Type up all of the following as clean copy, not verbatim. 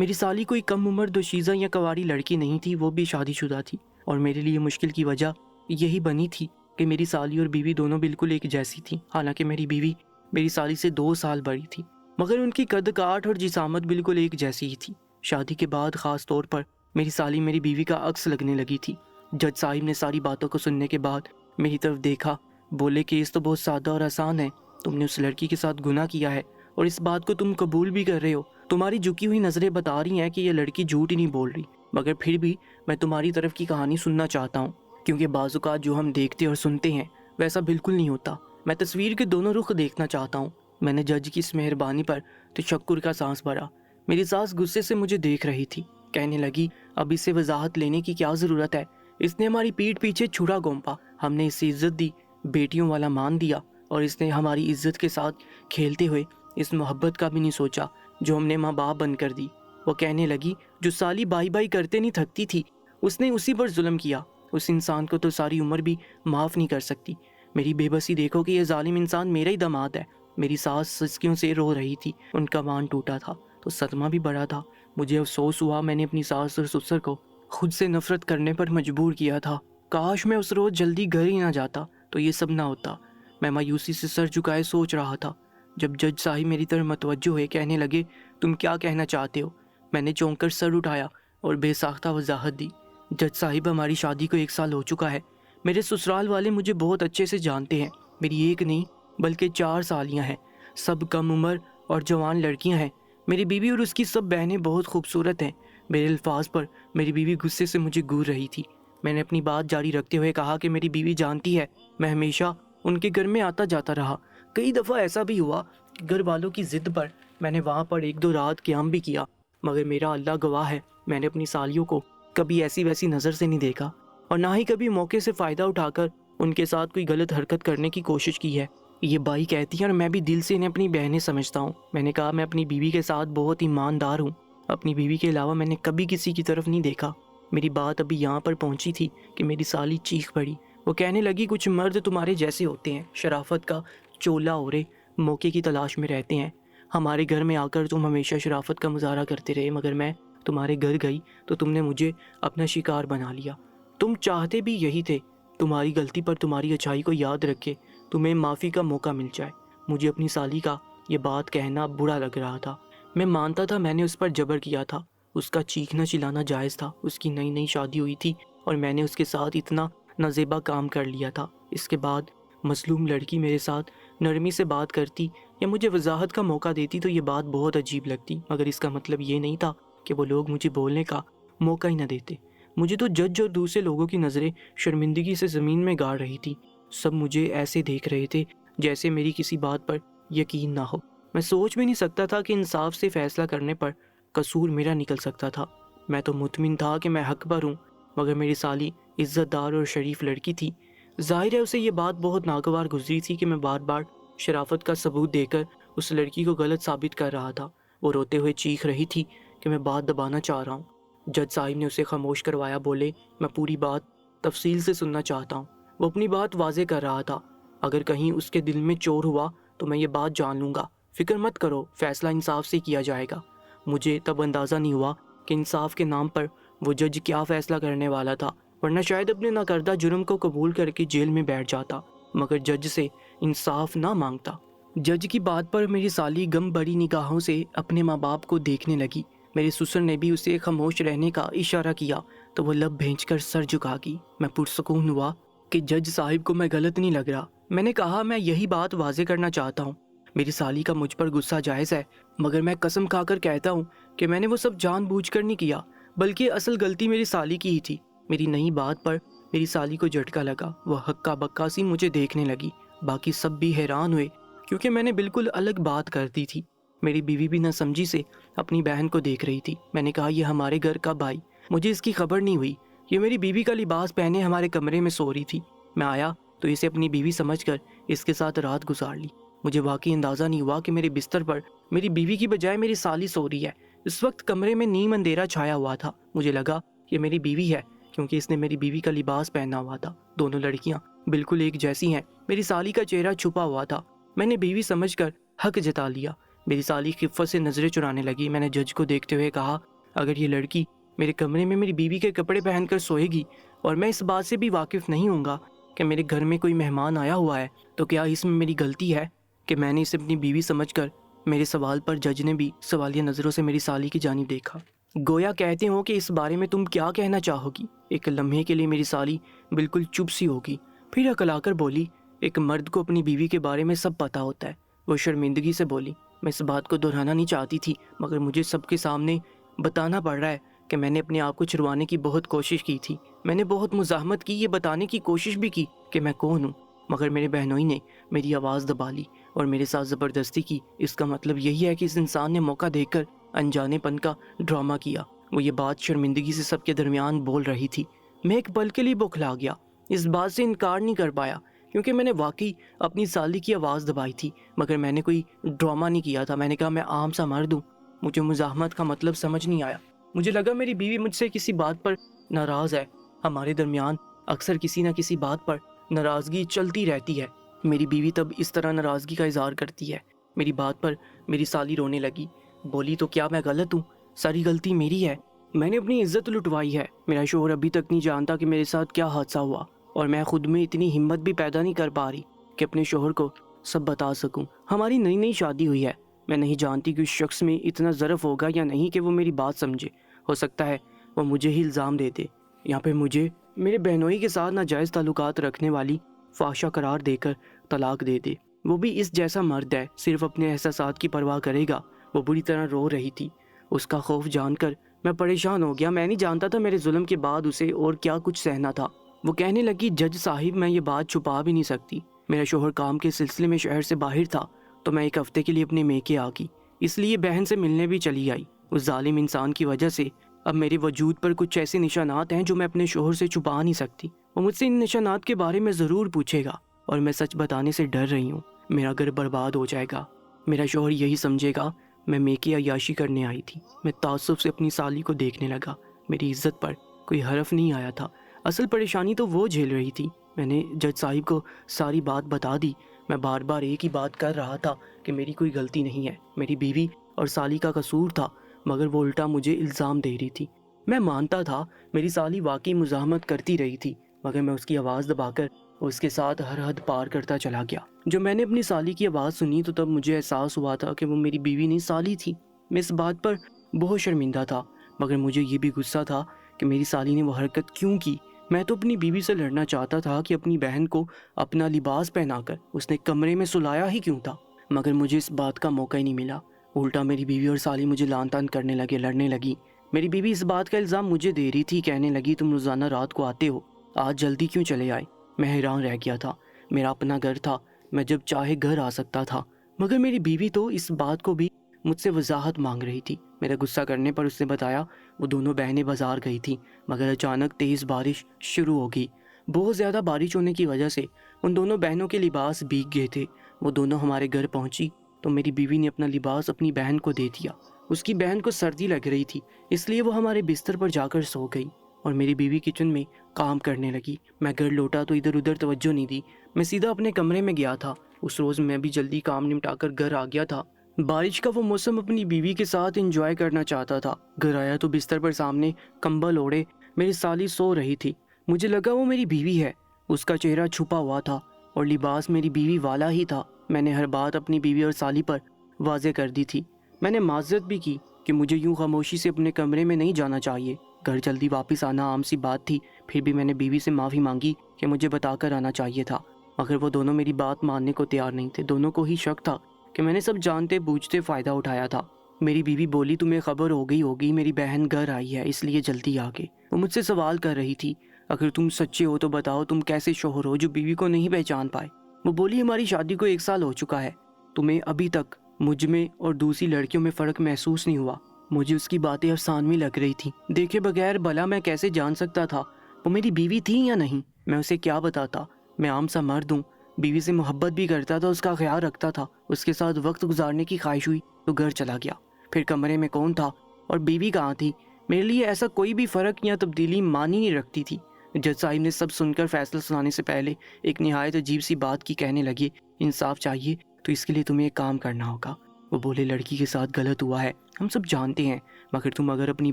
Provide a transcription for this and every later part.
میری سالی کوئی کم عمر دوشیزہ یا کواری لڑکی نہیں تھی، وہ بھی شادی شدہ تھی، اور میرے لیے مشکل کی وجہ یہی بنی تھی کہ میری سالی اور بیوی دونوں بالکل ایک جیسی تھی۔ حالانکہ میری بیوی میری سالی سے 2 سال بڑی تھی، مگر ان کی قد کاٹ اور جسامت بالکل ایک جیسی ہی تھی۔ شادی کے بعد خاص طور پر میری سالی میری بیوی کا عکس لگنے لگی تھی۔ جج صاحب نے ساری باتوں کو سننے کے بعد میری طرف دیکھا، بولے کہ اس تو بہت سادہ اور آسان ہے، تم نے اس لڑکی کے ساتھ گناہ کیا ہے اور اس بات کو تم قبول بھی کر رہے ہو۔ تمہاری جھکی ہوئی نظریں بتا رہی ہیں کہ یہ لڑکی جھوٹ ہی نہیں بول رہی، مگر پھر بھی میں تمہاری طرف کی کہانی سننا چاہتا ہوں، کیونکہ بعض اوقات جو ہم دیکھتے اور سنتے ہیں ویسا بالکل نہیں ہوتا۔ میں تصویر کے دونوں رخ دیکھنا چاہتا ہوں۔ میں نے جج کی اس مہربانی پر تشکر کا سانس بھرا۔ میری ساس غصے سے مجھے دیکھ رہی تھی، کہنے لگی اب اس سے وضاحت لینے کی کیا ضرورت ہے، اس نے ہماری پیٹھ پیچھے چھرا گھونپا، ہم نے اسے عزت دی، بیٹیوں والا مان دیا، اور اس نے ہماری عزت کے ساتھ کھیلتے ہوئے اس محبت کا بھی نہیں سوچا جو ہم نے ماں باپ بن کر دی۔ وہ کہنے لگی جو سالی بائی بائی کرتے نہیں تھکتی تھی، اس نے اسی پر ظلم کیا، اس انسان کو تو ساری عمر بھی معاف نہیں کر سکتی۔ میری بے بسی دیکھو کہ یہ ظالم انسان میرا ہی داماد ہے۔ میری ساس سسکیوں سے رو رہی تھی، ان کا مان ٹوٹا تھا تو صدمہ بھی بڑا تھا۔ مجھے افسوس ہوا میں نے اپنی ساس اور سسر کو خود سے نفرت کرنے پر مجبور کیا تھا۔ کاش میں اس روز جلدی گھر ہی نہ جاتا تو یہ سب نہ ہوتا۔ میں مایوسی سے سر جھکائے سوچ رہا تھا جب جج صاحب میری طرف متوجہ ہوئے، کہنے لگے تم کیا کہنا چاہتے ہو؟ میں نے چونک کر سر اٹھایا اور بے ساختہ وضاحت دی۔ جج صاحب ہماری شادی کو 1 سال ہو چکا ہے، میرے سسرال والے مجھے بہت اچھے سے جانتے ہیں، میری ایک نہیں بلکہ 4 سالیاں ہیں، سب کم عمر اور جوان لڑکیاں ہیں۔ میری بیوی اور اس کی سب بہنیں بہت خوبصورت ہیں۔ میرے الفاظ پر میری بیوی غصے سے مجھے گور رہی تھی۔ میں نے اپنی بات جاری رکھتے ہوئے کہا کہ میری بیوی جانتی ہے میں ہمیشہ ان کے گھر میں آتا جاتا رہا۔ کئی دفعہ ایسا بھی ہوا کہ گھر والوں کی ضد پر میں نے وہاں پر 1-2 رات قیام بھی کیا، مگر میرا اللہ گواہ ہے میں نے اپنی سالیوں کو کبھی ایسی ویسی نظر سے نہیں دیکھا، اور نہ ہی کبھی موقع سے فائدہ اٹھا کر ان کے ساتھ کوئی غلط حرکت کرنے کی کوشش کی ہے۔ یہ بائی کہتی ہیں اور میں بھی دل سے انہیں اپنی بہنیں سمجھتا ہوں۔ میں نے کہا میں اپنی بیوی کے ساتھ بہت ایماندار ہوں، اپنی بیوی کے علاوہ میں نے کبھی کسی کی طرف نہیں دیکھا۔ میری بات ابھی یہاں پر پہنچی تھی کہ میری سالی چیخ پڑی۔ وہ کہنے لگی کچھ مرد تمہارے جیسے ہوتے ہیں، شرافت کا چولا اوڑے موقع کی تلاش میں رہتے ہیں۔ ہمارے گھر میں آ کر تم ہمیشہ شرافت کا مظاہرہ کرتے رہے، مگر میں تمہارے گھر گئی تو تم نے مجھے اپنا شکار بنا لیا۔ تم چاہتے بھی یہی تھے تمہاری غلطی پر تمہاری اچھائی کو یاد رکھے، تمہیں معافی کا موقع مل جائے۔ مجھے اپنی سالی کا یہ بات کہنا برا لگ رہا تھا۔ میں مانتا تھا میں نے اس پر جبر کیا تھا، اس کا چیخنا چلانا جائز تھا، اس کی نئی شادی ہوئی تھی اور میں نے اس کے ساتھ اتنا نازیبا کام کر لیا تھا۔ اس کے بعد مظلوم لڑکی میرے ساتھ نرمی سے بات کرتی یا مجھے وضاحت کا موقع دیتی تو یہ بات بہت عجیب لگتی، مگر اس کا مطلب یہ نہیں تھا کہ وہ لوگ مجھے بولنے کا موقع ہی نہ دیتے۔ مجھے تو جج اور دوسرے لوگوں کی نظریں شرمندگی سے زمین میں گاڑ رہی تھی۔ سب مجھے ایسے دیکھ رہے تھے جیسے میری کسی بات پر یقین نہ ہو۔ میں سوچ بھی نہیں سکتا تھا کہ انصاف سے فیصلہ کرنے پر قصور میرا نکل سکتا تھا۔ میں تو مطمئن تھا کہ میں حق پر ہوں، مگر میری سالی عزت دار اور شریف لڑکی تھی۔ ظاہر ہے اسے یہ بات بہت ناگوار گزری تھی کہ میں بار بار شرافت کا ثبوت دے کر اس لڑکی کو غلط ثابت کر رہا تھا۔ وہ روتے ہوئے چیخ رہی تھی کہ میں بات دبانا چاہ رہا ہوں۔ جج صاحب نے اسے خاموش کروایا، بولے میں پوری بات تفصیل سے سننا چاہتا ہوں۔ وہ اپنی بات واضح کر رہا تھا، اگر کہیں اس کے دل میں چور ہوا تو میں یہ بات جان لوں گا، فکر مت کرو، فیصلہ انصاف سے کیا جائے گا۔ مجھے تب اندازہ نہیں ہوا کہ انصاف کے نام پر وہ جج کیا فیصلہ کرنے والا تھا، ورنہ شاید اپنے ناکردہ جرم کو قبول کر کے جیل میں بیٹھ جاتا، مگر جج سے انصاف نہ مانگتا۔ جج کی بات پر میری سالی غم بڑی نگاہوں سے اپنے ماں باپ کو دیکھنے لگی۔ میرے سسر نے بھی اسے خاموش رہنے کا اشارہ کیا تو وہ لب بھینچ کر سر جھکا گئی۔ میں پرسکون ہوا کہ جج صاحب کو میں غلط نہیں لگ رہا۔ میں نے کہا میں یہی بات واضح کرنا چاہتا ہوں، میری سالی کا مجھ پر غصہ جائز ہے، مگر میں قسم کھا کر کہتا ہوں کہ میں نے وہ سب جان بوجھ کر نہیں کیا، بلکہ اصل غلطی میری سالی کی ہی تھی۔ میری نئی بات پر میری سالی کو جھٹکا لگا، وہ ہکا بکا سی مجھے دیکھنے لگی۔ باقی سب بھی حیران ہوئے کیونکہ میں نے بالکل الگ بات کر دی تھی۔ میری بیوی بھی نہ سمجھی سے اپنی بہن کو دیکھ رہی تھی۔ میں نے کہا یہ ہمارے گھر کب آئی؟ مجھے اس کی خبر نہیں ہوئی، یہ میری بیوی کا لباس پہنے ہمارے کمرے میں سو رہی تھی۔ میں آیا تو اسے اپنی بیوی سمجھ کر اس کے ساتھ رات گزار لی۔ مجھے واقعی اندازہ نہیں ہوا کہ میرے بستر پر میری بیوی کی بجائے میری سالی سو رہی ہے۔ اس وقت کمرے میں نیم اندھیرا چھایا ہوا تھا۔ مجھے لگا یہ میری بیوی ہے کیونکہ اس نے میری بیوی کا لباس پہنا ہوا تھا۔ دونوں لڑکیاں بالکل ایک جیسی ہیں۔ میری سالی کا چہرہ چھپا ہوا تھا۔ میں نے بیوی سمجھ کر حق جتا لیا۔ میری سالی خفت سے نظریں چرانے لگی۔ میں نے جج کو دیکھتے ہوئے کہا اگر یہ لڑکی میرے کمرے میں میری بیوی کے کپڑے پہن کر سوئے گی اور میں اس بات سے بھی واقف نہیں ہوں گا کہ میرے گھر میں کوئی مہمان آیا ہوا ہے، تو کیا اس میں میری غلطی ہے کہ میں نے اسے اپنی بیوی سمجھ کر؟ میرے سوال پر جج نے بھی سوالیہ نظروں سے میری سالی کی جانب دیکھا، گویا کہتے ہو کہ اس بارے میں تم کیا کہنا چاہو گی۔ ایک لمحے کے لیے میری سالی بالکل چپ سی ہوگی، پھر عقل آ کر بولی، ایک مرد کو اپنی بیوی کے بارے میں سب پتہ ہوتا ہے۔ وہ شرمندگی سے بولی، میں اس بات کو دہرانا نہیں چاہتی تھی، مگر مجھے سب کے سامنے بتانا پڑ رہا ہے کہ میں نے اپنے آپ کو چھڑوانے کی بہت کوشش کی تھی۔ میں نے بہت مزاحمت کی، یہ بتانے کی کوشش بھی کی کہ میں کون ہوں، مگر میرے بہنوئی نے میری آواز دبا لی اور میرے ساتھ زبردستی کی۔ اس کا مطلب یہی ہے کہ اس انسان نے موقع دیکھ کر انجانے پن کا ڈرامہ کیا۔ وہ یہ بات شرمندگی سے سب کے درمیان بول رہی تھی۔ میں ایک پل کے لیے بوکھلا گیا، اس بات سے انکار نہیں کر پایا کیونکہ میں نے واقعی اپنی سالی کی آواز دبائی تھی، مگر میں نے کوئی ڈرامہ نہیں کیا تھا۔ میں نے کہا میں عام سا مرد ہوں۔ مجھے مزاحمت کا مطلب سمجھ نہیں آیا۔ مجھے لگا میری بیوی مجھ سے کسی بات پر ناراض ہے۔ ہمارے درمیان اکثر کسی نہ کسی بات پر ناراضگی چلتی رہتی ہے۔ میری بیوی تب اس طرح ناراضگی کا اظہار کرتی ہے۔ میری بات پر میری سالی رونے لگی، بولی تو کیا میں غلط ہوں؟ ساری غلطی میری ہے، میں نے اپنی عزت لٹوائی ہے۔ میرا شوہر ابھی تک نہیں جانتا کہ میرے ساتھ کیا حادثہ ہوا، اور میں خود میں اتنی ہمت بھی پیدا نہیں کر پا رہی کہ اپنے شوہر کو سب بتا سکوں۔ ہماری نئی نئی شادی ہوئی ہے، میں نہیں جانتی کہ اس شخص میں اتنا ظرف ہوگا یا نہیں کہ وہ میری بات سمجھے۔ ہو سکتا ہے وہ مجھے ہی الزام دے دے یا پھر مجھے میرے بہنوئی کے ساتھ ناجائز تعلقات رکھنے والی فحشہ قرار دے کر طلاق دے دے۔ وہ بھی اس جیسا مرد ہے، صرف اپنے احساسات کی پرواہ کرے گا۔ وہ بری طرح رو رہی تھی۔ اس کا خوف جان کر میں پریشان ہو گیا۔ میں نہیں جانتا تھا میرے ظلم کے بعد اسے اور کیا کچھ سہنا تھا۔ وہ کہنے لگی، جج صاحب میں یہ بات چھپا بھی نہیں سکتی، میرا شوہر کام کے سلسلے میں شہر سے باہر تھا تو میں ایک ہفتے کے لیے اپنے میکے آ گئی، اس لیے بہن سے ملنے بھی چلی آئی۔ اس ظالم انسان کی وجہ سے اب میرے وجود پر کچھ ایسے نشانات ہیں جو میں اپنے شوہر سے چھپا نہیں سکتی۔ وہ مجھ سے ان نشانات کے بارے میں ضرور پوچھے گا اور میں سچ بتانے سے ڈر رہی ہوں۔ میرا گھر برباد ہو جائے گا، میرا شوہر یہی سمجھے گا میں میکے عیاشی کرنے آئی تھی۔ میں تعصب سے اپنی سالی کو دیکھنے لگا۔ میری عزت پر کوئی حرف نہیں آیا تھا۔ اصل پریشانی تو وہ جھیل رہی تھی۔ میں نے جج صاحب کو ساری بات بتا دی۔ میں بار بار ایک ہی بات کر رہا تھا کہ میری کوئی غلطی نہیں ہے، میری بیوی اور سالی کا قصور تھا، مگر وہ الٹا مجھے الزام دے رہی تھی۔ میں مانتا تھا میری سالی واقعی مزاحمت کرتی رہی تھی، مگر میں اس کی آواز دبا کر اس کے ساتھ ہر حد پار کرتا چلا گیا۔ جو میں نے اپنی سالی کی آواز سنی تو تب مجھے احساس ہوا تھا کہ وہ میری بیوی نہیں سالی تھی۔ میں اس بات پر بہت شرمندہ تھا، مگر مجھے یہ بھی غصہ تھا کہ میری سالی نے وہ حرکت کیوں کی۔ میں تو اپنی بیوی سے لڑنا چاہتا تھا کہ اپنی بہن کو اپنا لباس پہنا کر اس نے کمرے میں سلایا ہی کیوں تھا، مگر مجھے اس بات کا موقع ہی نہیں ملا۔ الٹا میری بیوی اور سالی مجھے لان تان کرنے لگے، لڑنے لگی۔ میری بیوی اس بات کا الزام مجھے دے رہی تھی، کہنے لگی تم روزانہ رات کو آتے ہو، آج جلدی کیوں چلے آئے؟ میں حیران رہ گیا تھا۔ میرا اپنا گھر تھا، میں جب چاہے گھر آ سکتا تھا، مگر میری بیوی تو اس بات کو بھی مجھ سے وضاحت مانگ رہی تھی۔ میرا غصہ کرنے پر اس نے بتایا وہ دونوں بہنیں بازار گئی تھیں، مگر اچانک تیز بارش شروع ہو گئی۔ بہت زیادہ بارش ہونے کی وجہ سے ان دونوں بہنوں کے لباس بھیگ گئے تھے۔ وہ دونوں ہمارے گھر پہنچی تو میری بیوی نے اپنا لباس اپنی بہن کو دے دیا۔ اس کی بہن کو سردی لگ رہی تھی، اس لیے وہ ہمارے بستر پر جا کر سو گئی اور میری بیوی کچن میں کام کرنے لگی۔ میں گھر لوٹا تو ادھر ادھر توجہ نہیں دی، میں سیدھا اپنے کمرے میں گیا تھا۔ اس روز میں بھی جلدی کام نمٹا کر گھر آ گیا تھا۔ بارش کا وہ موسم اپنی بیوی کے ساتھ انجوائے کرنا چاہتا تھا۔ گھر آیا تو بستر پر سامنے کمبل اوڑھے میری سالی سو رہی تھی۔ مجھے لگا وہ میری بیوی ہے، اس کا چہرہ چھپا ہوا تھا اور لباس میری بیوی والا ہی تھا۔ میں نے ہر بات اپنی بیوی اور سالی پر واضح کر دی تھی۔ میں نے معذرت بھی کی کہ مجھے یوں خاموشی سے اپنے کمرے میں نہیں جانا چاہیے، گھر جلدی واپس آنا عام سی بات تھی۔ پھر بھی میں نے بیوی سے معافی مانگی کہ مجھے بتا کر آنا چاہیے تھا، مگر وہ دونوں میری بات ماننے کو تیار نہیں تھے۔ دونوں کو ہی شک تھا کہ میں نے سب جانتے بوجھتے فائدہ اٹھایا تھا۔ میری بیوی بولی تمہیں خبر ہو گئی ہوگی میری بہن گھر آئی ہے، اس لیے جلدی آ گئے۔ وہ مجھ سے سوال کر رہی تھی، اگر تم سچے ہو تو بتاؤ تم کیسے شوہر ہو جو بیوی کو نہیں پہچان پائے؟ وہ بولی ہماری شادی کو 1 سال ہو چکا ہے، تمہیں ابھی تک مجھ میں اور دوسری لڑکیوں میں فرق محسوس نہیں ہوا؟ مجھے اس کی باتیں افسانوی لگ رہی تھی، دیکھے بغیر بھلا میں کیسے جان سکتا تھا وہ میری بیوی تھی یا نہیں؟ میں اسے کیا بتاتا؟ میں عام سا مرد ہوں، بیوی سے محبت بھی کرتا تھا، اس کا خیال رکھتا تھا، اس کے ساتھ وقت گزارنے کی خواہش ہوئی تو گھر چلا گیا۔ پھر کمرے میں کون تھا اور بیوی کہاں تھی؟ میرے لیے ایسا کوئی بھی فرق یا تبدیلی معنی نہیں رکھتی تھی۔ جج صاحب نے سب سن کر فیصلہ سنانے سے پہلے ایک نہایت عجیب سی بات کی، کہنے لگے انصاف چاہیے تو اس کے لیے تمہیں ایک کام کرنا ہوگا۔ وہ بولے لڑکی کے ساتھ غلط ہوا ہے، ہم سب جانتے ہیں، مگر تم اگر اپنی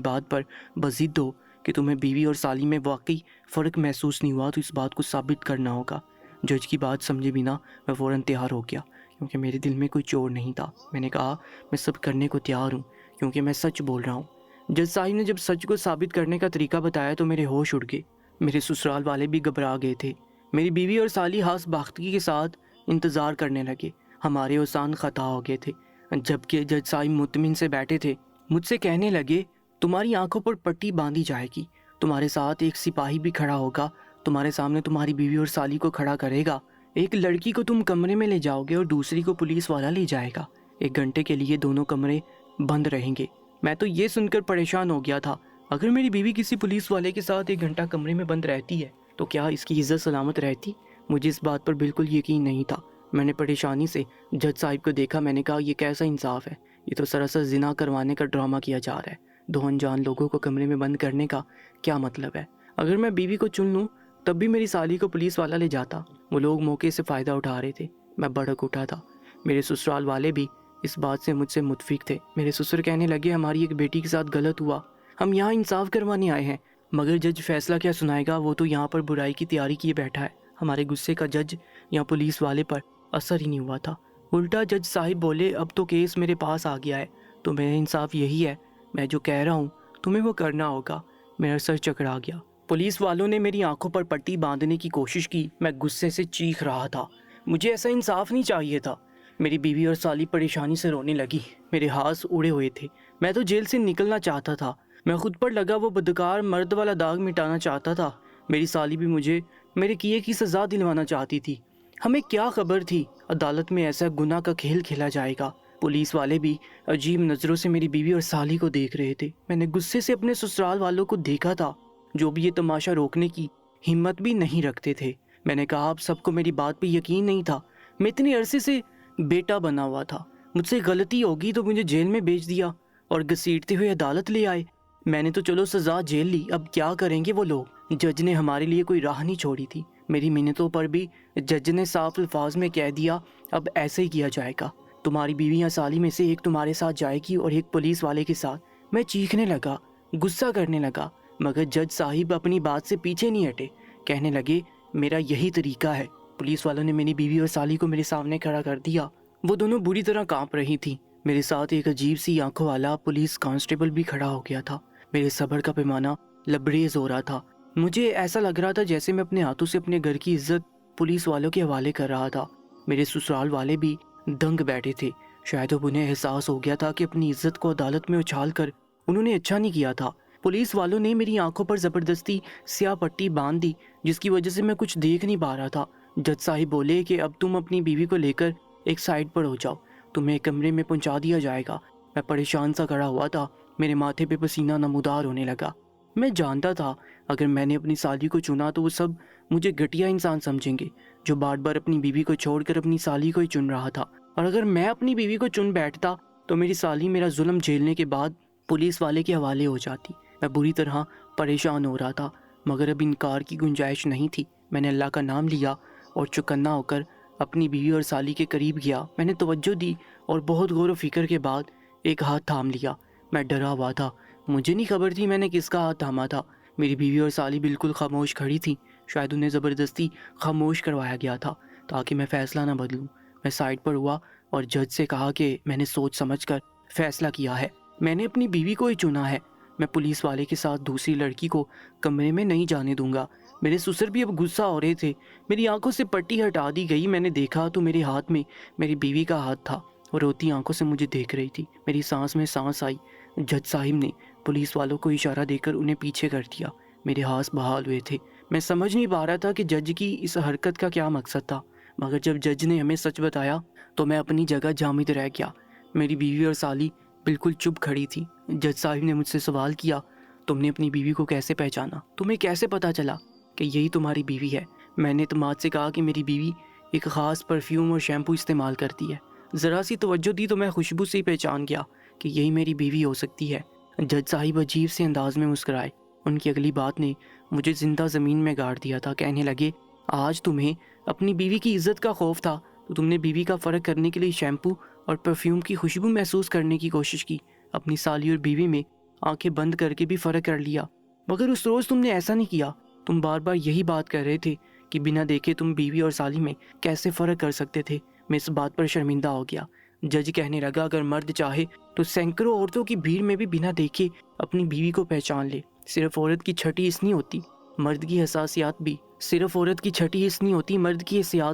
بات پر بضد ہو کہ تمہیں بیوی اور سالی میں واقعی فرق محسوس نہیں ہوا تو اس بات کو ثابت کرنا ہوگا۔ جج کی بات سمجھے بنا میں فوراً تیار ہو گیا، کیونکہ میرے دل میں کوئی چور نہیں تھا۔ میں نے کہا میں سب کرنے کو تیار ہوں، کیونکہ میں سچ بول رہا ہوں۔ جج صاحب نے جب سچ کو ثابت کرنے کا طریقہ بتایا تو میرے ہوش اڑ گئے۔ میرے سسرال والے بھی گھبرا گئے تھے۔ میری بیوی اور سالی ہاس باختگی کے ساتھ انتظار کرنے لگے۔ ہمارے اوسان خطا ہو گئے تھے، جبکہ جج صاحب مطمئن سے بیٹھے تھے۔ مجھ سے کہنے لگے تمہاری آنکھوں پر پٹی باندھی جائے گی، تمہارے ساتھ ایک سپاہی بھی کھڑا ہوگا، تمہارے سامنے تمہاری بیوی اور سالی کو کھڑا کرے گا، ایک لڑکی کو تم کمرے میں لے جاؤ گے اور دوسری کو پولیس والا لے جائے گا، 1 گھنٹے کے لیے دونوں کمرے بند رہیں گے۔ میں تو یہ سن کر پریشان ہو گیا تھا، اگر میری بیوی کسی پولیس والے کے ساتھ 1 گھنٹہ کمرے میں بند رہتی ہے تو کیا اس کی عزت سلامت رہتی؟ مجھے اس بات پر بالکل یقین نہیں تھا۔ میں نے پریشانی سے جج صاحب کو دیکھا۔ میں نے کہا یہ کیسا انصاف ہے؟ یہ تو سراسر زنا کروانے کا ڈرامہ کیا جا رہا ہے۔ 2 انجان لوگوں کو کمرے میں بند کرنے کا کیا مطلب ہے؟ اگر میں بیوی کو چن لوں تب بھی میری سالی کو پولیس والا لے جاتا۔ وہ لوگ موقع سے فائدہ اٹھا رہے تھے۔ میں بھڑک اٹھا تھا۔ میرے سسرال والے بھی اس بات سے مجھ سے متفق تھے۔ میرے سسر کہنے لگے ہماری ایک بیٹی کے ساتھ غلط ہوا، ہم یہاں انصاف کروانے آئے ہیں، مگر جج فیصلہ کیا سنائے گا؟ وہ تو یہاں پر برائی کی تیاری کیے بیٹھا ہے۔ ہمارے غصے کا جج یا پولیس والے پر اثر ہی نہیں ہوا تھا۔ الٹا جج صاحب بولے اب تو کیس میرے پاس آ گیا ہے تو میرا انصاف یہی ہے، میں جو کہہ رہا ہوں تمہیں وہ کرنا ہوگا۔ میرا سر چکرا گیا۔ پولیس والوں نے میری آنکھوں پر پٹی باندھنے کی کوشش کی۔ میں غصے سے چیخ رہا تھا، مجھے ایسا انصاف نہیں چاہیے تھا۔ میری بیوی اور سالی پریشانی سے رونے لگی، میرے ہاتھ اڑے ہوئے تھے۔ میں تو جیل سے نکلنا چاہتا تھا۔ میں خود پر لگا وہ بدکار مرد والا داغ مٹانا چاہتا تھا۔ میری سالی بھی مجھے میرے کیے کی سزا دلوانا چاہتی تھی۔ ہمیں کیا خبر تھی عدالت میں ایسا گناہ کا کھیل کھیلا جائے گا۔ پولیس والے بھی عجیب نظروں سے میری بیوی اور سالی کو دیکھ رہے تھے۔ میں نے غصے سے اپنے سسرال والوں کو دیکھا تھا، جو بھی یہ تماشا روکنے کی ہمت بھی نہیں رکھتے تھے۔ میں نے کہا آپ سب کو میری بات پہ یقین نہیں تھا، میں اتنے عرصے سے بیٹا بنا ہوا تھا، مجھ سے غلطی ہوگی تو مجھے جیل میں بھیج دیا اور گھسیٹتے ہوئے عدالت لے آئے۔ میں نے تو چلو سزا جیل لی، اب کیا کریں گے وہ لوگ؟ جج نے ہمارے لیے کوئی راہ نہیں چھوڑی تھی۔ میری منتوں پر بھی جج نے صاف الفاظ میں کہہ دیا اب ایسے ہی کیا جائے گا، تمہاری بیوی یا سالی میں سے ایک تمہارے ساتھ جائے گی اور ایک پولیس والے کے ساتھ۔ میں چیخنے لگا، غصہ کرنے لگا، مگر جج صاحب اپنی بات سے پیچھے نہیں ہٹے، کہنے لگے میرا یہی طریقہ ہے۔ پولیس والوں نے میری بیوی اور سالی کو میرے سامنے کھڑا کر دیا۔ وہ دونوں بری طرح کانپ رہی تھی۔ میرے ساتھ ایک عجیب سی آنکھوں والا پولیس کانسٹیبل بھی کھڑا ہو گیا تھا۔ میرے صبر کا پیمانہ لبریز ہو رہا تھا۔ مجھے ایسا لگ رہا تھا جیسے میں اپنے ہاتھوں سے اپنے گھر کی عزت پولیس والوں کے حوالے کر رہا تھا۔ میرے سسرال والے بھی دنگ بیٹھے تھے۔ شاید اب انہیں احساس ہو گیا تھا کہ اپنی عزت کو عدالت میں اچھال کر انہوں نے اچھا نہیں کیا تھا۔ پولیس والوں نے میری آنکھوں پر زبردستی سیاہ پٹی باندھ دی، جس کی وجہ سے میں کچھ دیکھ نہیں پا رہا تھا۔ جج صاحب بولے کہ اب تم اپنی بیوی کو لے کر ایک سائڈ پر ہو جاؤ، تمہیں ایک کمرے میں پہنچا دیا جائے گا۔ میں پریشان سا کھڑا ہوا تھا، میرے ماتھے پہ پسینہ نمودار ہونے لگا۔ میں جانتا تھا اگر میں نے اپنی سالی کو چنا تو وہ سب مجھے گھٹیا انسان سمجھیں گے، جو بار بار اپنی بیوی کو چھوڑ کر اپنی سالی کو ہی چن رہا تھا، اور اگر میں اپنی بیوی کو چن بیٹھتا تو میری سالی میرا ظلم جھیلنے کے بعد پولیس والے کے حوالے ہو جاتی۔ میں بری طرح پریشان ہو رہا تھا، مگر اب انکار کی گنجائش نہیں تھی۔ میں نے اللہ کا نام لیا اور چوکنا ہو کر اپنی بیوی اور سالی کے قریب گیا۔ میں نے توجہ دی اور بہت غور و فکر کے بعد ایک ہاتھ تھام لیا۔ میں ڈرا ہوا تھا، مجھے نہیں خبر تھی میں نے کس کا ہاتھ تھاما تھا۔ میری بیوی اور سالی بالکل خاموش کھڑی تھی، شاید انہیں زبردستی خاموش کروایا گیا تھا تاکہ میں فیصلہ نہ بدلوں۔ میں سائڈ پر ہوا اور جج سے کہا کہ میں نے سوچ سمجھ کر فیصلہ کیا ہے، میں نے اپنی بیوی کو ہی چنا ہے۔ میں پولیس والے کے ساتھ دوسری لڑکی کو کمرے میں نہیں جانے دوں گا۔ میرے سسر بھی اب غصہ ہو رہے تھے۔ میری آنکھوں سے پٹی ہٹا دی گئی۔ میں نے دیکھا تو میرے ہاتھ میں میری بیوی کا ہاتھ تھا، وہ روتی آنکھوں سے مجھے دیکھ رہی تھی۔ میری سانس میں سانس آئی۔ جج صاحب نے پولیس والوں کو اشارہ دے کر انہیں پیچھے کر دیا۔ میرے ہاتھ بحال ہوئے تھے۔ میں سمجھ نہیں پا رہا تھا کہ جج کی اس حرکت کا کیا مقصد تھا، مگر جب جج نے ہمیں سچ بتایا تو میں اپنی جگہ جامد رہ گیا۔ میری بیوی اور سالی بالکل چپ کھڑی تھی۔ جج صاحب نے مجھ سے سوال کیا، تم نے اپنی بیوی کو کیسے پہچانا؟ تمہیں کیسے پتا چلا کہ یہی تمہاری بیوی ہے؟ میں نے اعتماد سے کہا کہ میری بیوی ایک خاص پرفیوم اور شیمپو استعمال کرتی ہے۔ ذرا سی توجہ دی تو میں خوشبو سے ہی پہچان گیا کہ یہی میری بیوی ہو سکتی ہے۔ جج صاحب عجیب سے انداز میں مسکرائے۔ ان کی اگلی بات نے مجھے زندہ زمین میں گاڑ دیا تھا۔ کہنے لگے آج تمہیں اپنی بیوی کی عزت کا خوف تھا تو تم نے بیوی کا فرق کرنے کے لیے شیمپو اور پرفیوم کی خوشبو محسوس کرنے کی کوشش کی۔ اپنی سالی اور بیوی میں آنکھیں بند کر کے بھی فرق کر لیا، مگر اس روز تم نے ایسا نہیں کیا۔ تم بار بار یہی بات کر رہے تھے کہ بنا دیکھے تم بیوی اور سالی میں کیسے فرق کر سکتے تھے۔ میں اس بات پر شرمندہ ہو گیا۔ جج کہنے لگا اگر مرد چاہے تو سینکڑوں عورتوں کی بھیڑ میں بھی بنا دیکھے اپنی بیوی کو پہچان لے۔ صرف عورت کی چھٹی اس نہیں ہوتی، مرد کی حساسیات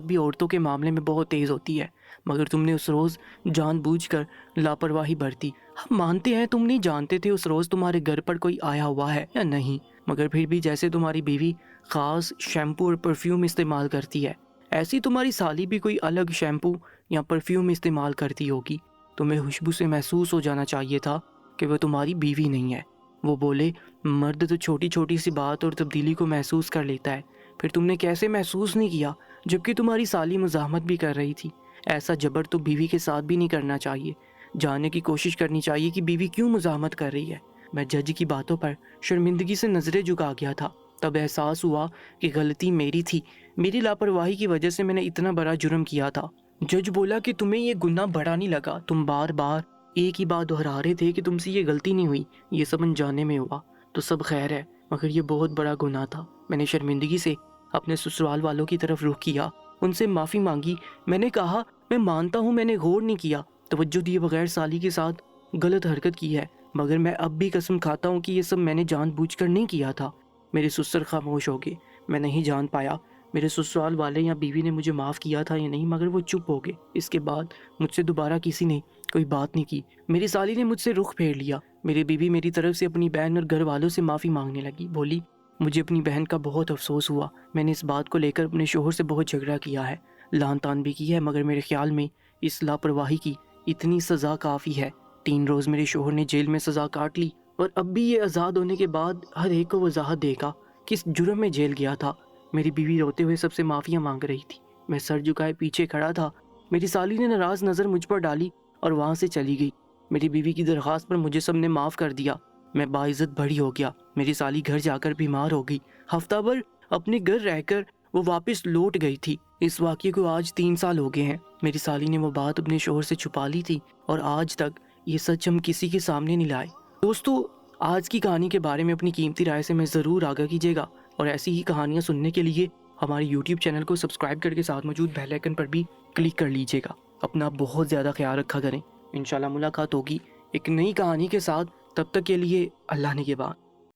بھی عورتوں کے معاملے میں بہت تیز ہوتی ہے، مگر تم نے اس روز جان بوجھ کر لاپرواہی برتی۔ ہم مانتے ہیں تم نہیں جانتے تھے اس روز تمہارے گھر پر کوئی آیا ہوا ہے یا نہیں، مگر پھر بھی جیسے تمہاری بیوی خاص شیمپو اور پرفیوم استعمال کرتی ہے، ایسی تمہاری سالی بھی کوئی الگ شیمپو یا پرفیوم استعمال کرتی ہوگی۔ تمہیں خوشبو سے محسوس ہو جانا چاہیے تھا کہ وہ تمہاری بیوی نہیں ہے۔ وہ بولے مرد تو چھوٹی چھوٹی سی بات اور تبدیلی کو محسوس کر لیتا ہے، پھر تم نے کیسے محسوس نہیں کیا جبکہ تمہاری سالی مزاحمت بھی کر رہی تھی؟ ایسا جبر تو بیوی کے ساتھ بھی نہیں کرنا چاہیے، جاننے کی کوشش کرنی چاہیے کہ بیوی کیوں مزاحمت کر رہی ہے۔ میں جج کی باتوں پر شرمندگی سے نظریں جھکا گیا تھا، تب احساس ہوا کہ غلطی میری تھی، میری لاپرواہی کی وجہ سے میں نے اتنا بڑا جرم کیا تھا۔ جج بولا کہ تمہیں یہ گناہ بڑا نہیں لگا، تم بار بار ایک ہی بات دہرا رہے تھے کہ تم سے یہ غلطی نہیں ہوئی، یہ سب انجانے میں ہوا تو سب خیر ہے، مگر یہ بہت بڑا گناہ تھا۔ میں نے شرمندگی سے اپنے سسرال والوں کی طرف رخ کیا، ان سے معافی مانگی۔ میں نے کہا میں مانتا ہوں میں نے غور نہیں کیا، توجہ دیے بغیر سالی کے ساتھ غلط حرکت کی ہے، مگر میں اب بھی قسم کھاتا ہوں کہ یہ سب میں نے جان بوجھ کر نہیں کیا تھا۔ میرے سسر خاموش ہو گئے، میں نہیں جان پایا میرے سسرال والے یا بیوی نے مجھے معاف کیا تھا یا نہیں، مگر وہ چپ ہو گئے۔ اس کے بعد مجھ سے دوبارہ کسی نے کوئی بات نہیں کی۔ میری سالی نے مجھ سے رخ پھیر لیا۔ میری بیوی میری طرف سے اپنی بہن اور گھر والوں سے معافی مانگنے لگی، بولی مجھے اپنی بہن کا بہت افسوس ہوا، میں نے اس بات کو لے کر اپنے شوہر سے بہت جھگڑا کیا ہے، لان تان بھی کی ہے، مگر میرے خیال میں اس لاپرواہی کی اتنی سزا کافی ہے۔ 3 روز میرے شوہر نے جیل میں سزا کاٹ لی اور اب بھی یہ آزاد ہونے کے بعد ہر ایک کو وضاحت دے گا کس جرم میں جیل گیا تھا۔ میری بیوی روتے ہوئے سب سے معافیاں مانگ رہی تھی، میں سر جھکائے پیچھے کھڑا تھا۔ میری سالی نے ناراض نظر مجھ پر ڈالی اور وہاں سے چلی گئی۔ میری بیوی کی درخواست پر مجھے سب نے معاف کر دیا، میں باعزت بڑی ہو گیا۔ میری سالی گھر جا کر بیمار ہو گئی، ہفتہ بھر اپنے گھر رہ کر وہ واپس لوٹ گئی تھی۔ اس واقعے کو آج 3 سال ہو گئے ہیں۔ میری سالی نے وہ بات اپنے شوہر سے چھپا لی تھی اور آج تک یہ سچ ہم کسی کے سامنے نہیں لائے۔ دوستو، آج کی کہانی کے بارے میں اپنی قیمتی رائے سے میں ضرور آگاہ کیجیے گا، اور ایسی ہی کہانیاں سننے کے لیے ہمارے YouTube چینل کو سبسکرائب کر کے ساتھ موجود بیل آئکن پر بھی کلک کر لیجیے گا۔ اپنا بہت زیادہ خیال رکھا کریں۔ انشاءاللہ ملاقات ہوگی ایک نئی کہانی کے ساتھ، تب تک کے لیے اللہ نگہبان۔